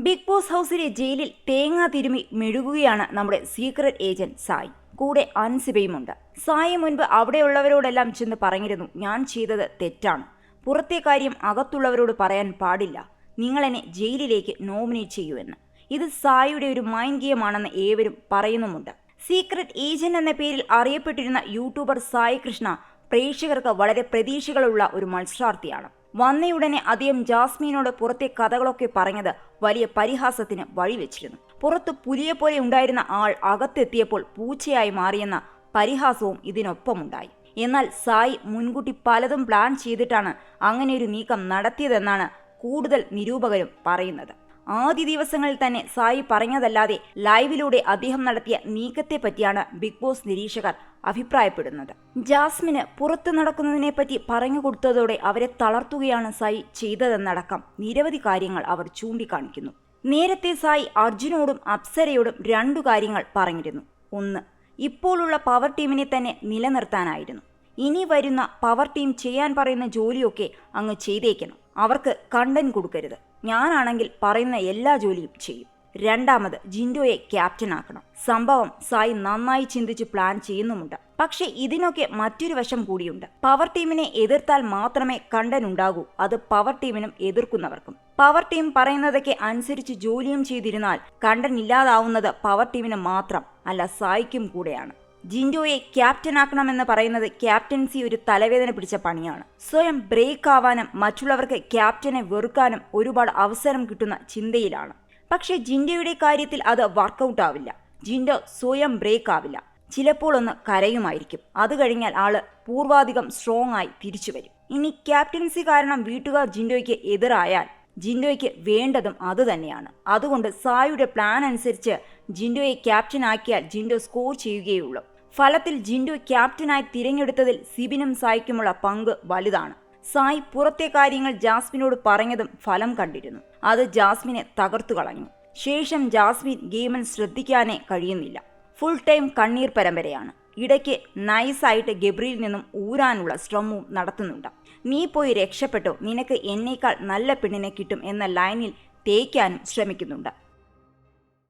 Big boss ഹൗസിലെ ജയിലിൽ തേങ്ങ തിരുമി മെഴുകുകയാണ് നമ്മുടെ സീക്രട്ട് ഏജന്റ് സായ്. കൂടെ അൻസിബയുമുണ്ട്. സായി മുൻപ് അവിടെയുള്ളവരോടെല്ലാം ചെന്ന് പറഞ്ഞിരുന്നു, ഞാൻ ചെയ്തത് തെറ്റാണ്, പുറത്തെ കാര്യം അകത്തുള്ളവരോട് പറയാൻ പാടില്ല, നിങ്ങൾ എന്നെ ജയിലിലേക്ക് നോമിനേറ്റ് ചെയ്യൂ എന്ന്. ഇത് സായിയുടെ ഒരു മൈൻഡ് ഗെയിമാണെന്ന് ഏവരും പറയുന്നുമുണ്ട്. സീക്രട്ട് ഏജന്റ് എന്ന പേരിൽ അറിയപ്പെട്ടിരുന്ന യൂട്യൂബർ സായി കൃഷ്ണ പ്രേക്ഷകർക്ക് വളരെ പ്രതീക്ഷകളുള്ള ഒരു മത്സരാർത്ഥിയാണ്. വന്നയുടനെ അദ്ദേഹം ജാസ്മിനോട് പുറത്തെ കഥകളൊക്കെ പറഞ്ഞത് വലിയ പരിഹാസത്തിന് വഴിവെച്ചിരുന്നു. പുറത്ത് പുലിയെപ്പോലെ ഉണ്ടായിരുന്ന ആൾ അകത്തെത്തിയപ്പോൾ പൂച്ചയായി മാറിയെന്ന പരിഹാസവും ഇതിനൊപ്പമുണ്ടായി. എന്നാൽ സായി മുൻകൂട്ടി പലതും പ്ലാൻ ചെയ്തിട്ടാണ് അങ്ങനെയൊരു നീക്കം നടത്തിയതെന്നാണ് കൂടുതൽ നിരൂപകരും പറയുന്നത്. ആദ്യ ദിവസങ്ങളിൽ തന്നെ സായി പറഞ്ഞതല്ലാതെ ലൈവിലൂടെ അദ്ദേഹം നടത്തിയ നീക്കത്തെ പറ്റിയാണ് ബിഗ് ബോസ് നിരീക്ഷകർ അഭിപ്രായപ്പെടുന്നത്. ജാസ്മിന് പുറത്തു നടക്കുന്നതിനെപ്പറ്റി പറഞ്ഞു കൊടുത്തതോടെ അവരെ തളർത്തുകയാണ് സായി ചെയ്തതെന്നടക്കം നിരവധി കാര്യങ്ങൾ അവർ ചൂണ്ടിക്കാണിക്കുന്നു. നേരത്തെ സായി അർജുനോടും അപ്സരയോടും 2 കാര്യങ്ങൾ പറഞ്ഞിരുന്നു. ഒന്ന്, ഇപ്പോഴുള്ള പവർ ടീമിനെ തന്നെ നിലനിർത്താനായിരുന്നു. ഇനി വരുന്ന പവർ ടീം ചെയ്യാൻ പറയുന്ന ജോലിയൊക്കെ അങ്ങ് ചെയ്തേക്കണം, അവർക്ക് കണ്ടന്റ് കൊടുക്കരുത്, ഞാനാണെങ്കിൽ പറയുന്ന എല്ലാ ജോലിയും ചെയ്യും. രണ്ടാമത്, ജിൻഡോയെ ക്യാപ്റ്റൻ ആക്കണം. സംഭവം സായി നന്നായി ചിന്തിച്ച് പ്ലാൻ ചെയ്യുന്നുമുണ്ട്. പക്ഷെ ഇതിനൊക്കെ മറ്റൊരു വശം കൂടിയുണ്ട്. പവർ ടീമിനെ എതിർത്താൽ മാത്രമേ കണ്ടന്റ് ഉണ്ടാകൂ, അത് പവർ ടീമിനും എതിർക്കുന്നവർക്കും. പവർ ടീം പറയുന്നതൊക്കെ അനുസരിച്ച് ജോലിയും ചെയ്തിരുന്നാൽ കണ്ടന്റ് ഇല്ലാതാവുന്നത് പവർ ടീമിന് മാത്രം അല്ല, സായിക്കും കൂടെയാണ്. ജിൻഡോയെ ക്യാപ്റ്റൻ ആക്കണമെന്ന് പറയുന്നത് ക്യാപ്റ്റൻസി ഒരു തലവേദന പിടിച്ച പണിയാണ്. സ്വയം ബ്രേക്ക് ആവാനും മറ്റുള്ളവർക്ക് ക്യാപ്റ്റനെ വെറുക്കാനും ഒരുപാട് അവസരം കിട്ടുന്ന ചിന്തയിലാണ്. പക്ഷെ ജിൻഡോയുടെ കാര്യത്തിൽ അത് വർക്കൗട്ട് ആവില്ല. ജിൻഡോ സ്വയം ബ്രേക്ക് ആവില്ല. ചിലപ്പോൾ ഒന്ന് കരയുമായിരിക്കും. അത് കഴിഞ്ഞാൽ ആള് പൂർവാധികം സ്ട്രോങ് ആയി തിരിച്ചു വരും. ഇനി ക്യാപ്റ്റൻസി കാരണം വീട്ടുകാർ ജിൻഡോയ്ക്ക് എതിരായാൽ ജിൻഡോയ്ക്ക് വേണ്ടതും അത് തന്നെയാണ്. അതുകൊണ്ട് സായിയുടെ പ്ലാൻ അനുസരിച്ച് ജിൻഡോയെ ക്യാപ്റ്റൻ ആക്കിയാൽ ജിൻഡോ സ്കോർ ചെയ്യുകയുള്ളൂ. ഫലത്തിൽ ജിൻഡോ ക്യാപ്റ്റനായി തിരഞ്ഞെടുത്തതിൽ സിബിനും സായിക്കുമുള്ള പങ്ക് വലുതാണ്. സായി പുറത്തെ കാര്യങ്ങൾ ജാസ്മിനോട് പറഞ്ഞതും ഫലം കണ്ടിരുന്നു. അത് ജാസ്മിനെ തകർത്തു കളഞ്ഞു. ശേഷം ജാസ്മിൻ ഗെയിമിൽ ശ്രദ്ധിക്കാനേ കഴിയുന്നില്ല. ഫുൾ ടൈം കണ്ണീർ പരമ്പരയാണ്. ഇടയ്ക്ക് നൈസായിട്ട് ഗബ്രിയിൽ നിന്നും ഊരാനുള്ള ശ്രമവും നടത്തുന്നുണ്ട്. നീ പോയി രക്ഷപ്പെട്ടോ, നിനക്ക് എന്നേക്കാൾ നല്ല പെണ്ണിനെ കിട്ടും എന്ന ലൈനിൽ തേക്കാനും ശ്രമിക്കുന്നുണ്ട്.